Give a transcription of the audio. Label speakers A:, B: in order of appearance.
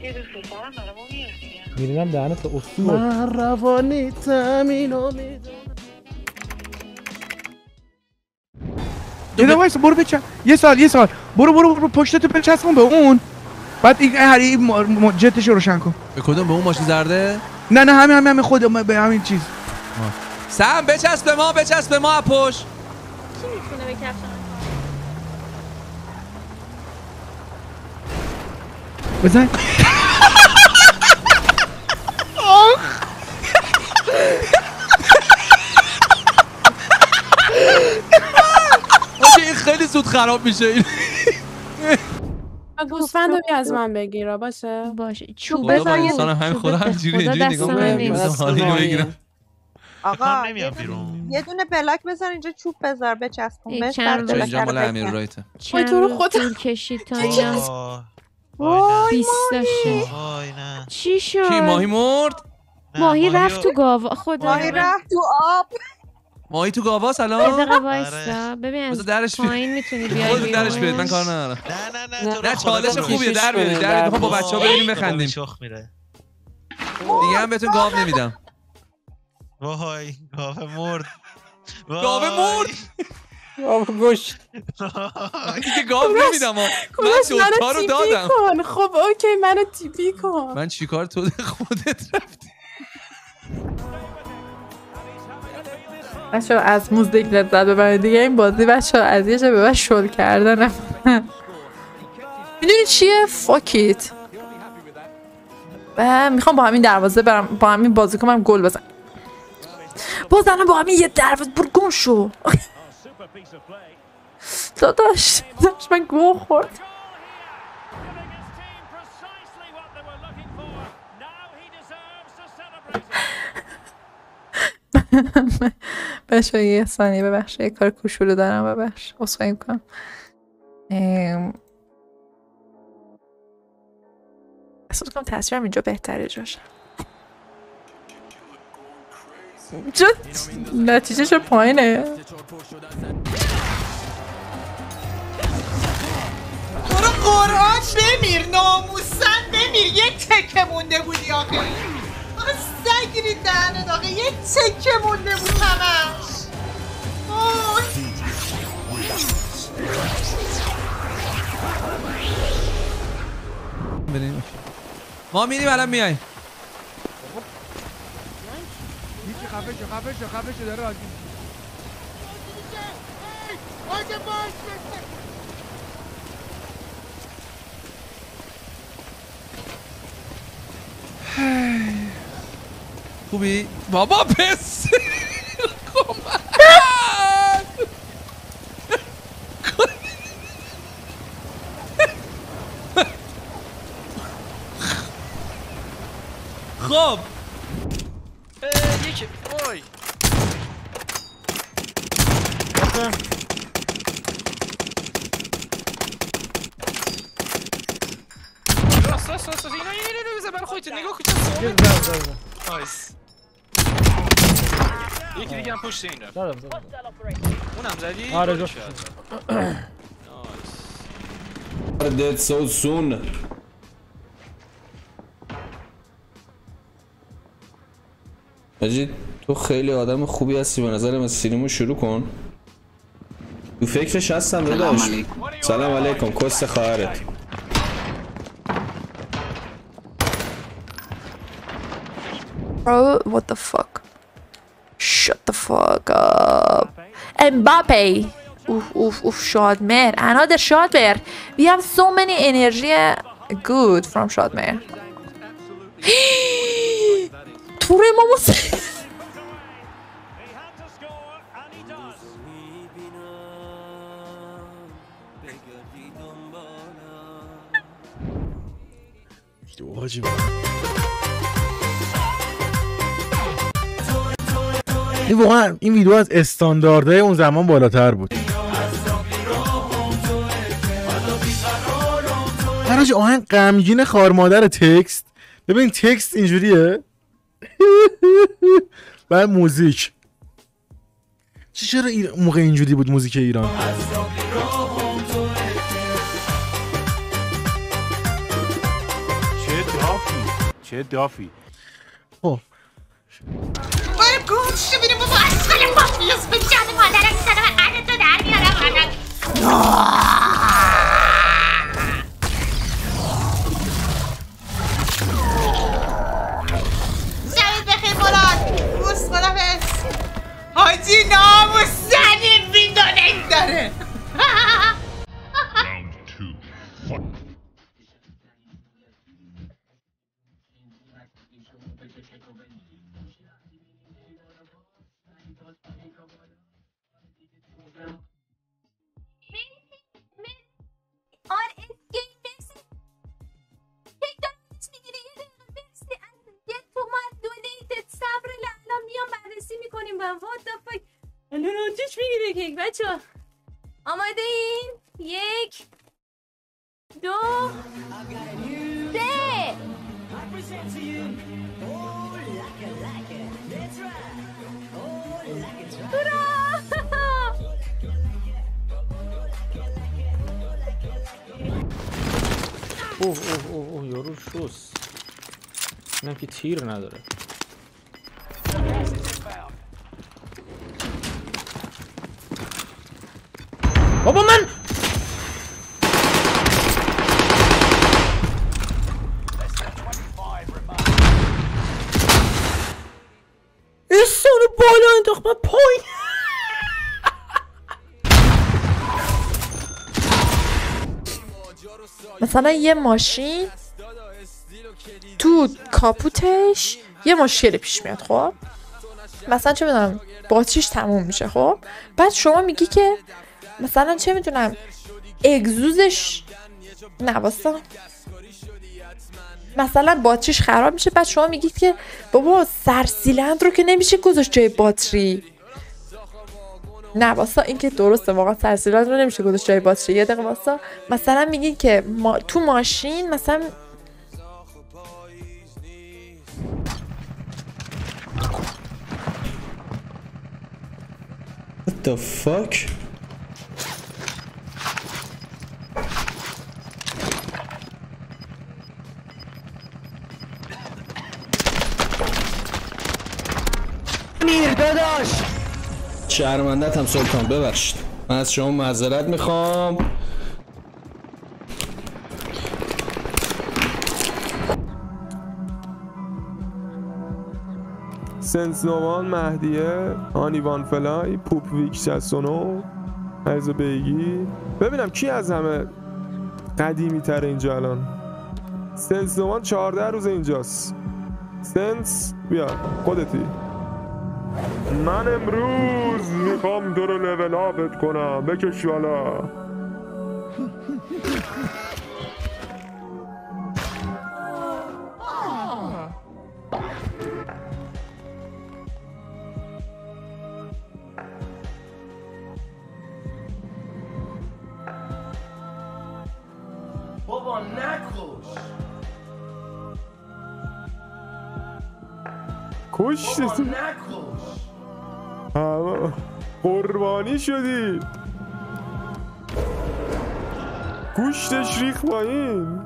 A: یه دوست پسرم داره ما میرسیم
B: میرینم دهنت اصول.
C: من روانی تامینو میدونم.
D: یه وایس برو بچم. یه سال برو پشتتو بچسبون به اون. بعد این هری جتش رو روشن کن.
E: به کدوم؟ به اون ماشین زرده؟
D: نه همین خود به همین چیز.
E: سم بچسب به ما پشت.
F: کی میتونه به کفش
D: بزن.
E: این خیلی زود خراب میشه این.
G: گوسفندو از من بگیره باشه
F: چوب بزن
E: همین خدا همینجوری نگاه می‌کنم حالی رو بگیرم.
H: آقا یه دونه بلاک بزن اینجا چوب بذار بچسبون بهش بعد
E: اینجا مال امیر رایته.
F: تو رو خود کشید تا اینا 20 داشته. چی شد؟
E: کی ماهی مرد؟
F: ماهی رفت تو گاوا. خدا
H: ماهی رفت تو آب.
E: ماهی تو گاوا سلام.
F: دقیقه وایسا ببین از پایین میتونی بیای بیرون.
E: درش بیاد من کار ندارم. نه چالش خوبیه در بیارید. میخوام با بچه‌ها بریم بخندیم. دیگه هم بهتون گاو نمیدم.
I: وای گاوه مرد.
E: گاوه
B: گوشت.
E: دیگه گاو نمیدم. من دوتا رو دادم.
G: خب اوکی منو تیپی کن.
E: من چیکار تو خودت رفتی؟
G: بچه‌ها از موزیک لذت ببرید دیگه. این بازی بچه‌ها از یه جا به بعد شل کردنه. میدونی چیه؟ فاکیت. میخوام با همین دروازه برم، با همین بازی کنم گل بزنم. بازنم با همین یه دروازه برگم شو. داداش من گوه خورد. بچه یه ثانیه ببخش یه کار کوچولو دارم ببخش عذرخواهی میکنم. احساس کنم تصویرم اینجا بهتره جاش. نتیجه چه پایینه.
J: برو قرآن بمیر ناموسن بمیر. یه تکه مونده بودی آخه. آخه سگیری دهنه داخه یه تکه مونده بود همش.
E: بریم ما میریم الان میایم.
D: خفه شو داره راضی
E: خوبی؟ بابا پس خب
I: یکی وای راست اینا بزن برای خودت نگاه کن چه صحبت. نایس. یکی دیگه هم پشت این رفت.
B: دادم
I: اونم زدی؟
B: آره جفت.
I: نایس.
K: Dead so soon. مجید تو خیلی آدم خوبی هستی به نظرم. از سینما شروع کن. تو فکرش هستم داداش. سلام علیکم کست خواهرت.
G: Bro, what the fuck? Shut the fuck up. Mbappe. Oof, Shadmer. Another Shadmer. We have so many energy good from Shadmer. Ture Mamos.
B: این واقعا این ویدیو از استانداردهای اون زمان بالاتر بود. هرچ آهنگ غمگین خارمادر تکست. ببین تکست اینجوریه. بعد موزیک چرا موقع اینجوری بود موزیک ایران؟
I: چه
B: چه دافی. خب
J: باید گوش شو بریم بابا اسکال مافیاس به جان مادرک سر من قدرتو در میارم. شبت بخیر مراد. بوس خدافظ. حاجی ناموس زنی بیدانه داره.
F: بچه آماده این 1 2 3
C: اوه یارو شوس. اینم که تیر نداره. بابا من استانو بالا انداخت من پایین.
G: مثلا یه ماشین تو کاپوتش یه مشکلی پیش میاد. خب مثلا چه میدونم باتریش تموم میشه. خب بعد شما میگی که مثلا چه میدونم اگزوزش نواستا مثلا باتریش خراب میشه. بعد شما میگید که بابا سرسیلند رو که نمیشه گذاشت جای باتری. نواستا این که درسته واقعا سرسیلند رو نمیشه گذاشت جای باتری. یه دقیقه واستا مثلا میگید که تو ماشین مثلا
K: What the fuck?
D: میر داداش
K: شرمندت هم سلطان ببخشید. من از شما معذرت میخوام.
L: سنسنوان مهدیه آنیوان فلای پوپ ویک 69 عرض بیگی. ببینم کی از همه قدیمی تر اینجا الان. سنسنوان 14 روز اینجاست. سنس بیا خودتی. من امروز میخوام تو رو لول آپت کنم. بکش بالا.
C: بابا نکش.
L: کشتی. قربانی شدی. گوشتش ریخ پایین.